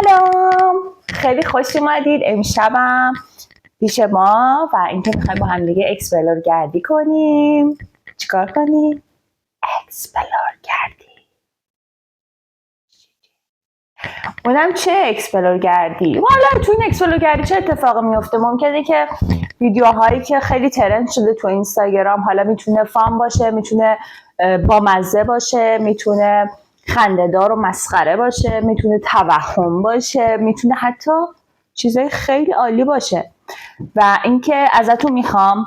سلام، خیلی خوش اومدید. امشبم پیش ما و اینکه میخوایم با هم دیگه اکسپلور گردی کنیم. چیکار کنیم؟ اکسپلور گردی. اونم چه اکسپلور گردی؟ والا تو این اکسپلور گردی چه اتفاقی میفته؟ ممکنه که ویدیوهایی که خیلی ترند شده تو اینستاگرام، حالا میتونه فان باشه، میتونه بامزه باشه، میتونه خنده‌دار و مسخره باشه، میتونه توهم باشه، میتونه حتی چیزای خیلی عالی باشه. و اینکه ازتون میخوام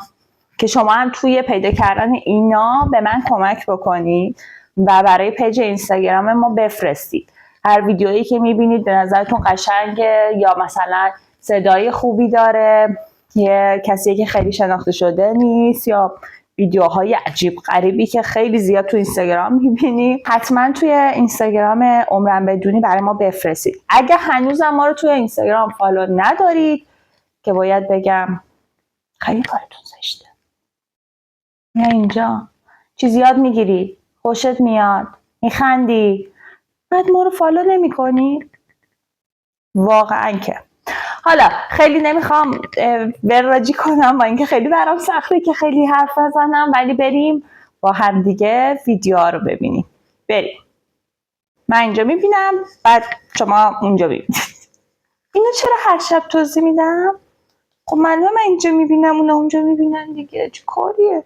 که شما هم توی پیدا کردن اینا به من کمک بکنید و برای پیج اینستاگرام ما بفرستید. هر ویدیویی که میبینید به نظرتون قشنگه یا مثلا صدای خوبی داره، یه کسی که خیلی شناخته شده نیست، یا ویدیوهای عجیب غریبی که خیلی زیاد تو اینستاگرام میبینی، حتما توی اینستاگرام عمرم بدونی برای ما بفرستید. اگه هنوزم ما رو توی اینستاگرام فالو ندارید، که باید بگم خیلی کارتون زشته، یا اینجا چیزی یاد میگیری، خوشت میاد، میخندی، بعد ما رو فالو نمی کنی؟ واقعا که حالا خیلی نمیخوام وراجی کنم با اینکه خیلی برام سخته که خیلی حرف بزنم، ولی بریم با هم دیگه ویدیو رو ببینیم. بریم. من اینجا میبینم، بعد شما اونجا ببینید. اینو چرا هر شب توضیح میدم؟ خب معلومه من اینجا میبینم، اونا اونجا میبینن دیگه، چه کاریه؟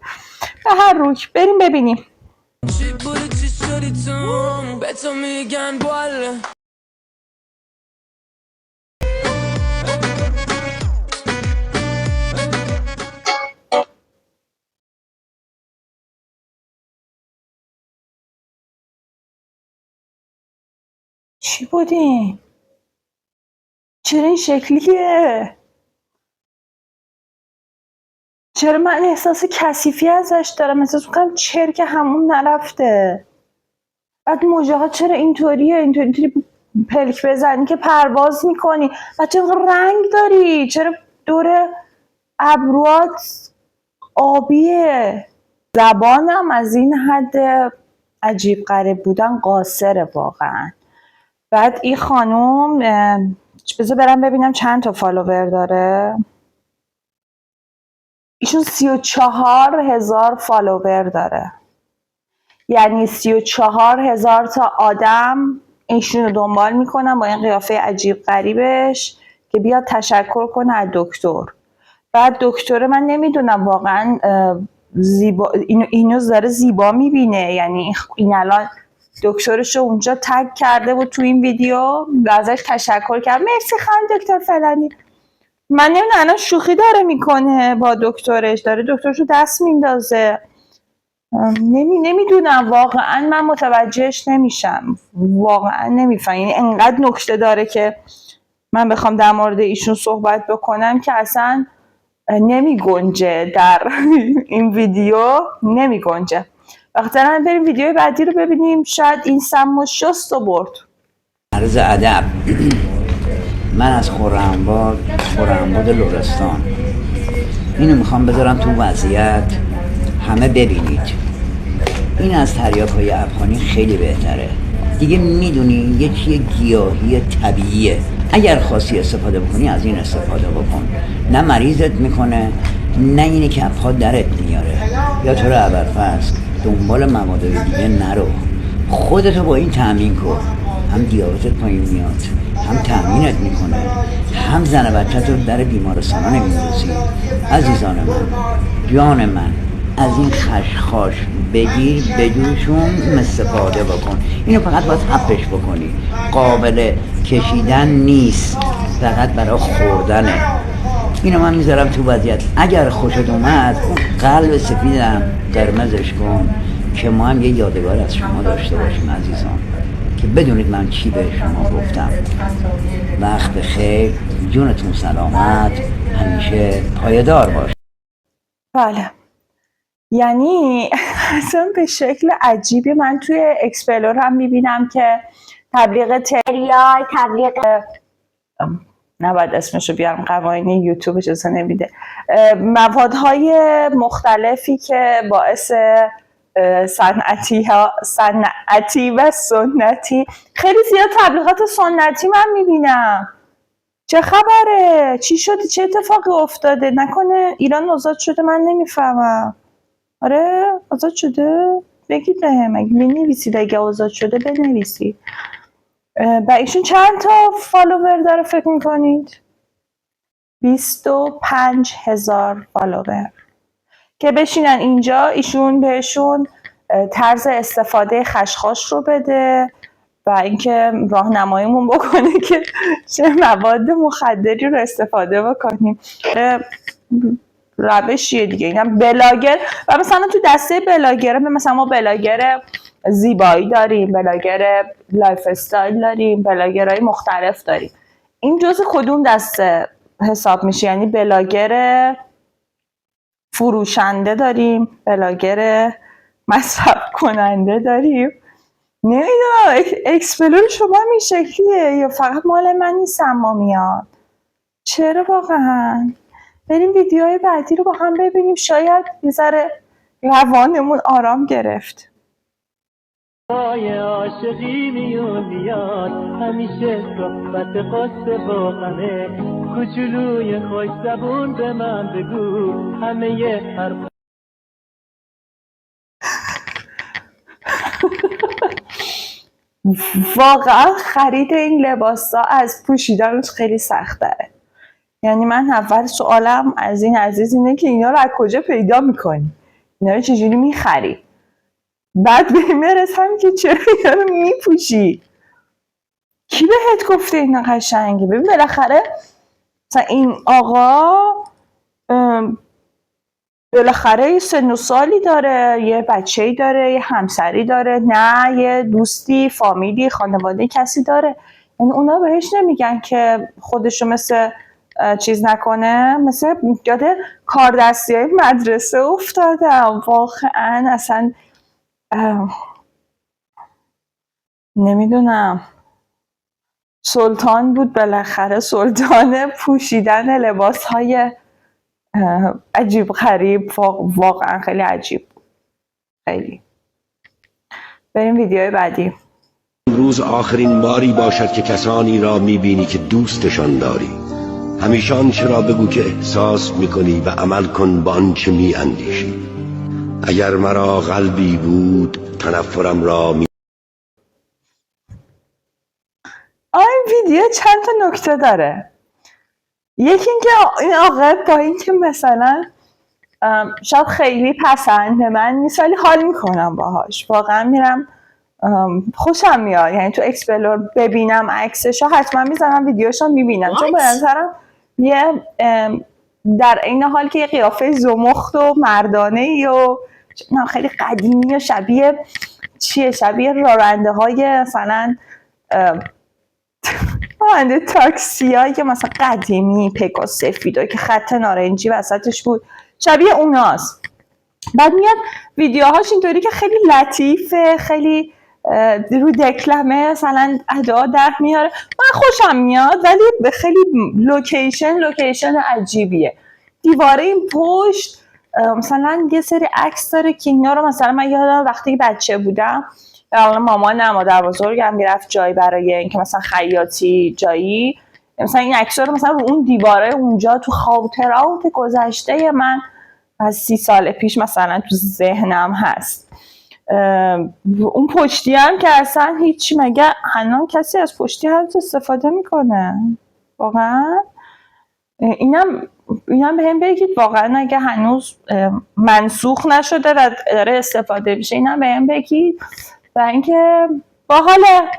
به هر روی بریم ببینیم. چی بودیم؟ چرا این شکلیه؟ چرا من احساس کثیفی ازش دارم؟ احساس میکنم چرک همون نرفته. بعد موجه ها چرا اینطوریه؟ اینطوری پلک بزنی که پرواز میکنی. بعد چرا رنگ داری؟ چرا دور ابروات آبیه؟ زبانم از این حد عجیب غریب بودن قاصره واقعا. بعد این خانوم، بذار برم ببینم چند تا فالوور داره. ایشون 34,000 فالوور داره، یعنی 34,000 تا آدم ایشون رو دنبال میکنن با این قیافه عجیب غریبش که بیاد تشکر کنه از دکتر. بعد دکتر من نمیدونم واقعا زیبا اینو داره زیبا میبینه، یعنی این الان دکترش رو اونجا تگ کرده بود تو این ویدیو و ازش تشکر کرد، مرسی خانم دکتر فلانی. من نمیدونم الان شوخی داره میکنه با دکترش، داره دکترش رو دست میندازه. نمیدونم واقعا، من متوجهش نمیشم، واقعا نمیفهم. یعنی انقدر نکته داره که من بخوام در مورد ایشون صحبت بکنم که اصلا نمیگنجه در این ویدیو، نمیگنجه. وقتی بریم ویدیو بعدی رو ببینیم، شاید این سم و شست و برد. عرض ادب. من از خرم‌آباد لرستان. اینو میخوام بذارم تو وضعیت همه ببینید. این از تریاک‌های افغانی خیلی بهتره. دیگه میدونی یه چیه گیاهی طبیعیه. اگر خواستی استفاده بکنی از این استفاده بکن. نه مریضت میکنه، نه اینه که پا درت میاره. یا تو رو ابرفرض دنبال مواد دیگه نرو. خودتو با این تامین کن. هم دیابتت پایین میاد، هم تامینت میکنه، هم زن بچت رو در بیمارستان ها نمیدوزی. عزیزان من، جان من، از این خشخاش بگیر، بجوشون، استفاده بکن. اینو فقط باید حپش بکنی، قابل کشیدن نیست، فقط برای خوردنه. اینو من میذارم تو وضعیت. اگر خوشت اومد اون قلب سفیدم قرمزش کن که ما هم یه یادگار از شما داشته باشیم عزیزان، که بدونید من چی به شما گفتم. وقت بخیر، جونتون سلامت، همیشه پایدار باش. بله، یعنی اصلا به شکل عجیبی من توی اکسپلور هم میبینم که تبلیغ تریای، تبلیغ نباید اسمشو بیارم، قوانین یوتیوبش اصلا نمیده، موادهای مختلفی که باعث صنعتی و سنتی. خیلی زیاد تبلیغات سنتی من میبینم. چه خبره؟ چی شده؟ چه اتفاقی افتاده؟ نکنه ایران آزاد شده من نمیفهمم. آره آزاد شده؟ بگید بهم اگه بنویسید، اگه آزاد شده بنویسید. و ایشون چند تا فالوور داره فکر میکنید؟ 25,000 فالوور که بشینن اینجا ایشون بهشون طرز استفاده خشخاش رو بده و اینکه راهنماییمون بکنه که چه مواد مخدری رو استفاده بکنیم. روشیه دیگه. اینم بلاگر و مثلا تو دسته بلاگره مثلا ما بلاگر زیبایی داریم، بلاگر لایف استایل داریم، بلاگرهای مختلف داریم. این جزء کدوم دسته حساب میشه؟ یعنی بلاگر فروشنده داریم، بلاگر مصرف کننده داریم. نمیدونم اکسپلور شما این شکلیه یا فقط مال من این سما میاد؟ چرا واقعا؟ بریم ویدیوهای بعدی رو با هم ببینیم، شاید یه ذره روانمون آرام گرفت. عاشقی میون بیاد همیشه صحبت قصه با غمه کوچولوی خوش زبون به من بگو همه حرف. واقعا خرید این لباسا از پوشیدنش خیلی سخت‌تره. یعنی من اول سوالم از این عزیز اینه که اینا رو از کجا پیدا میکنی؟ اینا رو چجوری میخری؟ بعد به این برسم که چرا اینا رو میپوشی؟ کی بهت گفته اینا قشنگه؟ ببین بالاخره مثلا این آقا بالاخره یه سن و سالی داره، یه بچه‌ای داره، یه همسری داره، نه یه دوستی، فامیلی، خانواده کسی داره. یعنی اونا بهش نمیگن که خودشو مثل چیز نکنه. مثل یاد کاردستی‌های مدرسه افتادم واقعا. اصلا نمیدونم، سلطان بود بالاخره، سلطان پوشیدن لباس‌های عجیب غریب. واقعا خیلی عجیب بود. خیلی. بریم ویدیوهای بعدی. امروز آخرین باری باشد که کسانی را میبینی که دوستشان داری. همیشه آنچه را بگو که احساس میکنی و عمل کن با آنچه میاندیشی. اگر مرا قلبی بود تنفرم را این ویدیو چند تا نکته داره. یکی اینکه این آقا با اینکه مثلا شاید خیلی پسند من نیست ولی حال میکنم باهاش، واقعا میرم خوشم میاد. یعنی تو اکسپلور ببینم عکسشو حتما میزنم ویدیوشو میبینم، چون به نظرم یه در این حال که یه قیافه زمخت و مردانه و خیلی قدیمی و شبیه شبیه راننده های مثلا راننده تاکسی هایی که مثلا قدیمی پکا سفیدا که خط نارنجی وسطش بود، شبیه اوناست. بعد میاد ویدیوهاش اینطوری که خیلی لطیفه، خیلی رو دکلمه مثلا ادا در میاره، من خوشم میاد. ولی به خیلی لوکیشن عجیبیه. دیواره این پشت مثلا یه سری عکس داره که اینا رو مثلا من یادم وقتی بچه بودم مامان مادر بزرگم میرفت جایی برای اینکه مثلا خیاطی جایی، مثلا این عکس‌ها رو مثلا رو اون دیواره اونجا تو خاطرات گذشته من از 30 سال پیش مثلا تو ذهنم هست. اون پشتی هم که اصلا هیچی، مگه هنوز کسی از پشتی هم استفاده میکنه؟ واقعا اینم به هم بگید واقعا اگه هنوز منسوخ نشده و داره استفاده میشه اینم به هم بگید. و اینکه باحاله،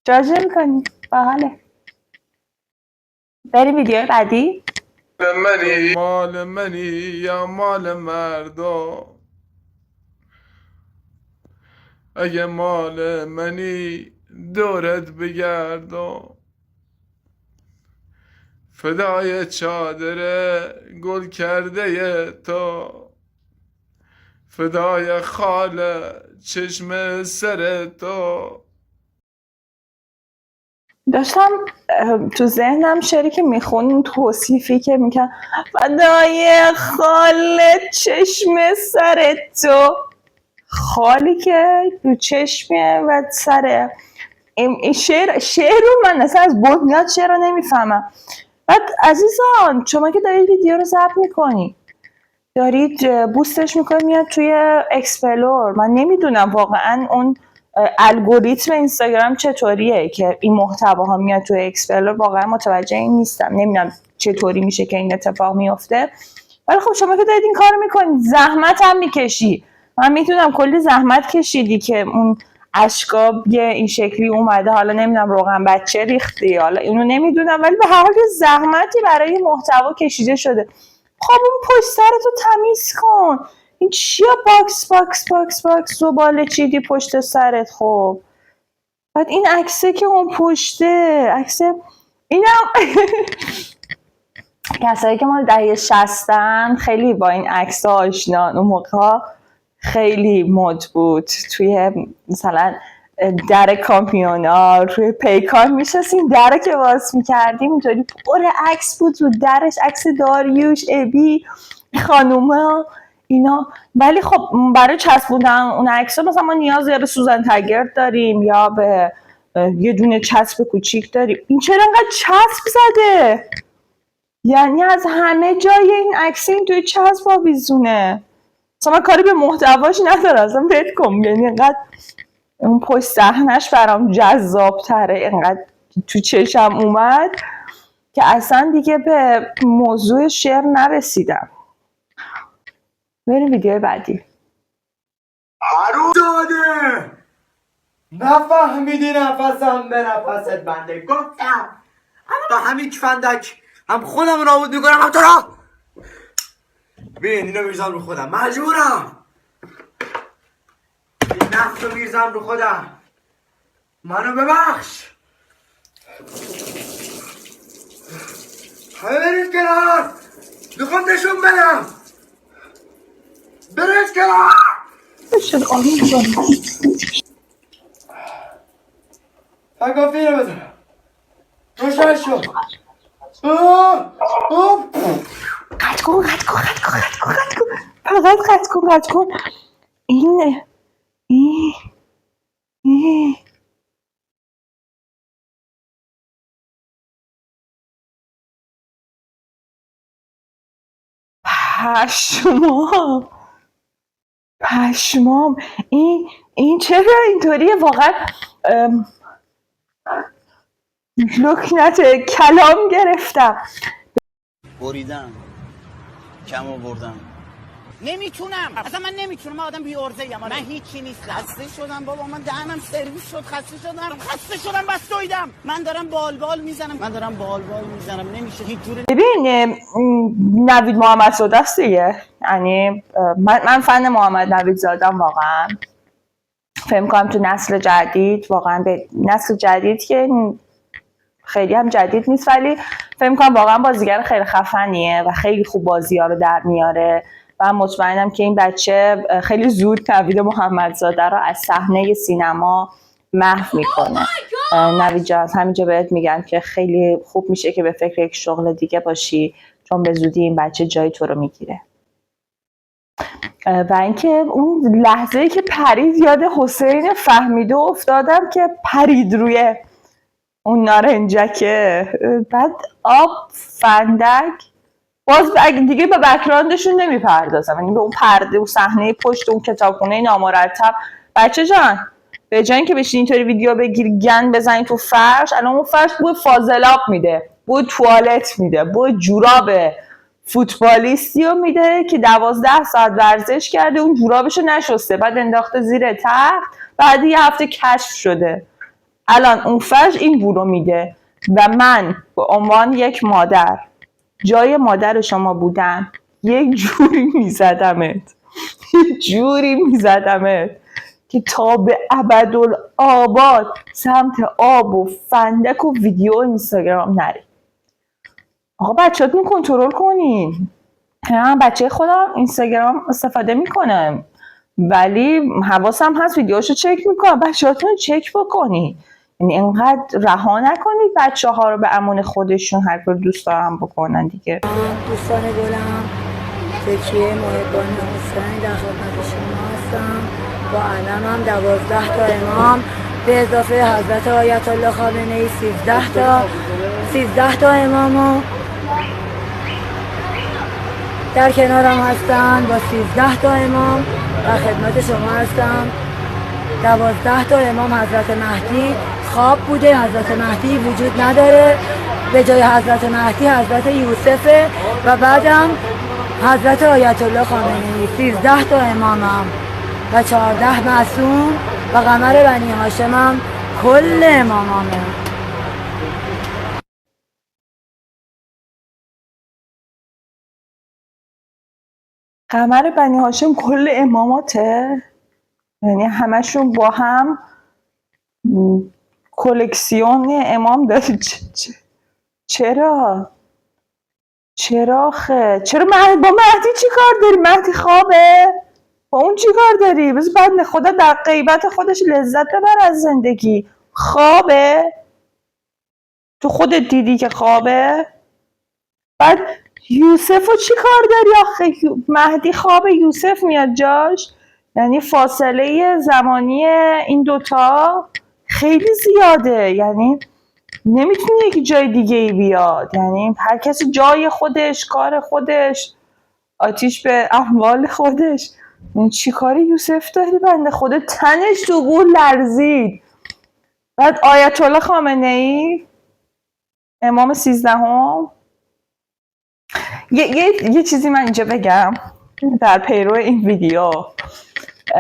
جاج نمی‌کنی، باحاله. بریم ویدیو بعدی. مال منی یا مال مردم؟ اگه مال منی دورت بگردم، فدای چادر گل کرده تو، فدای خال چشم سر تو. داشتم تو ذهنم شعری که میخونیم توصیفی که میگن فدای خال چشم سر تو، خالی که رو چشمه و سره. این شعر رو من اصلا از بود میاد شعر رو نمیفهمم. بعد عزیزان شما که دارید ویدیو رو ضبط میکنی، دارید بوستش میکنید میاد توی اکسپلور، من نمیدونم واقعا اون الگوریتم اینستاگرام چطوریه که این محتواها میاد توی اکسپلور، واقعا متوجه این نیستم، نمیدونم چطوری میشه که این اتفاق میفته. ولی خب شما که دارید این کار میکنید زحمت هم میکشی، من میدونم کلی زحمت کشیدی که اون اشکا این شکلی اومده، حالا نمیدونم روغن بچه ریختی، حالا اینو نمیدونم، ولی به هر حال زحمتی برای محتوا کشیده شده. خب اون پشت سرتو تمیز کن، این چیه باکس زباله چیدی پشت سرت؟ خب بعد این عکسه که اون پشته، عکسه اینم کسایی که مال دهه 60 خیلی با این عکس آشنان، اون موقع خیلی مد بود توی مثلا در کامیونا روی پیکان میشستیم، در که باز میکردیم اینطوری پر عکس بود رو درش، عکس داریوش، ابی، خانوما اینا. ولی خب برای چسبوندن اون عکس‌ها مثلا ما نیاز به سوزن تگرد داریم یا به یه دونه چسب کوچیک داریم. این چرا انقدر چسب زده؟ یعنی از همه جای این عکس این توی چسب آویزونه. مثلا کاری به محتواش نداره، اصلا ول کن. یعنی انقدر اون پشت صحنه‌اش برام جذاب تره، انقدر تو چشم اومد که اصلا دیگه به موضوع شعر نرسیدم. بریم ویدیو بعدی. حروم داده نفهمیدی نفسم به نفست بنده، گفتم با همین کفندک هم خودم نابود میکنم هم تو را. ببین اینو میرزم رو خودم، مجبورم این نفت رو میرزم رو خودم، منو ببخش. همه برید کنار، میخوام نشون بدم، برید کنار. شد آروم کنم. فکافی رو بزنم روشن شد. قطع کن فقط قطع کن. این پشمام این چرا اینطوریه واقعا؟ لکنت کلام گرفتم. بریدم کم آوردم نمیتونم، اصلا من نمیتونم، من آدم بی عرضه ام، من هیچی نیست، خسته شدم بابا، من دهنم سرویس شد، خسته شدم بس دویدم، من دارم بالبال میزنم نمیشه هیچ جوره. ببین نوید محمد زاده است دیگه، یعنی من فن محمد نوید زادم واقعا. فکر می‌کنم تو نسل جدید، واقعا به نسل جدید که خیلی هم جدید نیست، ولی فکر می‌کنم واقعا بازیگر خیلی خفنیه و خیلی خوب بازی‌ها رو در میاره و مطمئنم که این بچه خیلی زود نوید محمدزاده رو از صحنه سینما محو میکنه. نوید جان همینجا بهت میگم که خیلی خوب میشه که به فکر یک شغل دیگه باشی، چون به زودی این بچه جای تو رو میگیره. و اینکه اون لحظه‌ای که پرید یاد حسین فهمیده افتادم که پرید روی اون نارنجکه، بعد آب فندک، باز دیگه به بک‌گراندشون نمیپردازم، یعنی به اون پرده و صحنه پشت اون کتابخونه نامرتب. بچه جان به جای اینکه بشین اینطوری ویدیو بگیری گند بزنی تو فرش، الان اون فرش بوی فاضلاب میده، بوی توالت میده، بوی جوراب فوتبالیستی رو میده که 12 ساعت ورزش کرده، اون جورابشو نشسته، بعد انداخته زیر تخت، بعد یه هفته کشف شده. الان اون فرش این بو رو میده و من به عنوان یک مادر جای مادر شما بودم یک جوری میزدمت که تا به ابدالآباد سمت آب و فندک و ویدیو اینستاگرام نری. آقا بچه‌تون کنترل کنین. من بچه خودم اینستاگرام استفاده میکنم ولی حواسم هست ویدیوشو چک میکنم، بچه‌تون چک بکنین. یعنی اینقدر رها نکنید بچه ها رو به امان خودشون، هر کار دوست دارن بکنن دیگه. دوستان گلم، تکیه محبان حسین در خدمت شما هستم. با علمم 12 تا امام به اضافه حضرت آیت الله خامنه‌ای 13 تا امامو در کنارم هستن. با 13 تا امام در خدمت شما هستم. 12 تا امام حضرت مهدی خواب بوده، حضرت مهدی وجود نداره، به جای حضرت مهدی حضرت یوسفه و بعدم حضرت آیت الله خامنه‌ای. 13 تا امامم و 14 معصوم و قمر بنی هاشمم کل امامامه. قمر بنی هاشم کل اماماته؟ یعنی همشون با هم کلکسیون امام داره؟ چرا؟ چرا با مهدی چی کار داری؟ مهدی خوابه؟ با اون چی کار داری؟ بس بنده خدا در غیبت خودش لذت ببر از زندگی. خوابه؟ تو خودت دیدی که خوابه؟ بعد یوسفو چی کار داری آخه؟ مهدی خوابه، یوسف میاد جاش؟ یعنی فاصله زمانی این دوتا خیلی زیاده، یعنی نمیتونه یکی جای دیگه ای بیاد. یعنی هر کسی جای خودش، کار خودش، آتیش به اموال خودش. این چی کاری یوسف داری؟ بنده خدا تنش تو گور لرزید. بعد آیت الله خامنه ای امام 13ام. یه چیزی من اینجا بگم در پیرو این ویدیو.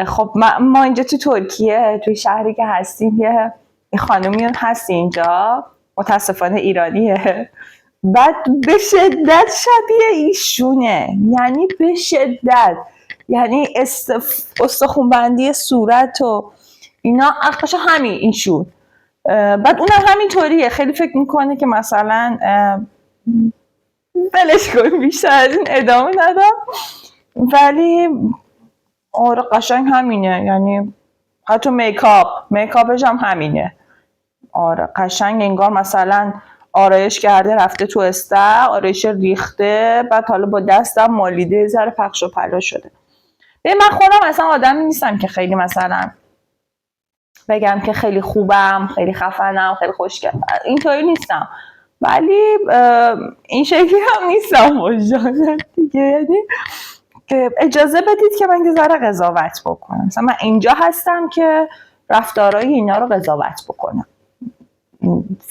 خب ما اینجا تو ترکیه، توی شهری که هستیم، یه خانومی هست اینجا، متاسفانه ایرانیه، بعد به شدت شبیه ایشونه، یعنی به شدت، یعنی استخونبندی صورت و اینا اخباشا همین ایشون. بعد اونم همینطوریه، خیلی فکر میکنه که مثلا بلش کنیم، بیشتر از این ادامه ندم، ولی آره قشنگ همینه. یعنی حتی میکاپش هم همینه. آره قشنگ انگار مثلا آرایش کرده رفته تو استر، آرایش ریخته، بعد حالا با دستم مالیده، ذره پخش و پلا شده. من خودم اصلا آدمی نیستم که خیلی مثلا بگم که خیلی خوبم، خیلی خفنم، خیلی خوشگلم، اینطوری نیستم، ولی این شکلی هم نیستم مجانا دیگه. یعنی اجازه بدید که من یه ذره قضاوت بکنم. مثلا من اینجا هستم که رفتارهای اینا رو قضاوت بکنم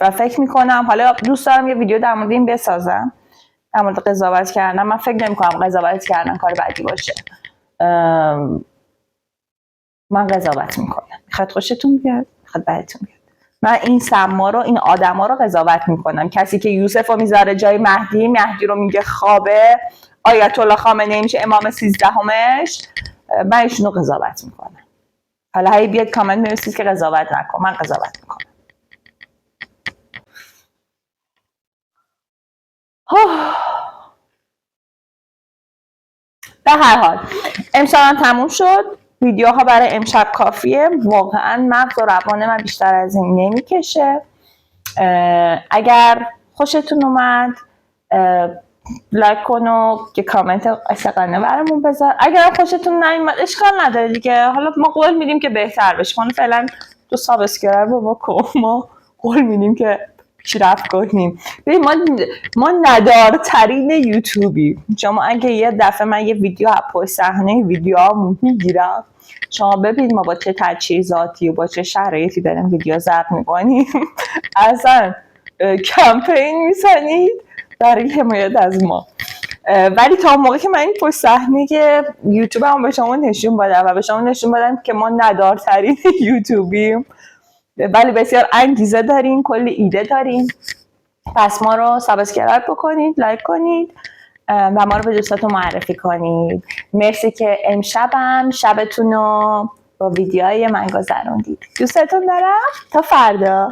و فکر میکنم، حالا دوست دارم یه ویدیو در مورد این بسازم، در مورد قضاوت کردن. من فکر نمیکنم قضاوت کردن کار بدی باشه. من قضاوت میکنم، میخواد خوشتون بیاد، میخواد بدتون بیاد. من این سما رو، این آدما رو قضاوت میکنم. کسی که یوسف رو میذاره جای مهدی رو میگه خوابه، آیت الله خامنه ای میشه امام 13همش، من ایشون رو قضاوت میکنم. حالا هی بیاد کامنت می‌نویسید که قضاوت نکن، من قضاوت میکنم. به هر حال امشب هم تموم شد. ویدیوها برای امشب کافیه. واقعا مغز و روان من بیشتر از این نمیکشه. اگر خوشتون اومد لایک کن و یه کامنت عاشقانه برامون بذار. اگر خوشتون نیومد اشکال نداره دیگه، حالا ما قول میدیم که بهتر بشه. ما فعلا تو سابسکرایب رو بکن، ما قول میدیم که پیشرفت کنیم. ببین ما ندارترین یوتیوبی. شما اگه یه دفعه من یه ویدیو پشت صحنه ویدیوامو میگیرم، شما ببینید ما با چه تجهیزاتی و با چه شرایطی داریم ویدیو ضبط میکنیم، اصلا کمپین میزنید برای حمایت از ما. ولی تا موقعی که من این پشت صحنه یوتیوب هم به شما نشون بدم و به شما نشون بدم که ما ندارترین یوتیوبیم، ولی بسیار انگیزه دارین، کلی ایده دارین، پس ما رو سابسکرایب بکنید، لایک کنید و ما رو به دوستاتون معرفی کنید. مرسی که امشبم شبتون رو با ویدیوهای من گذروندید. دوستتون دارم. تا فردا.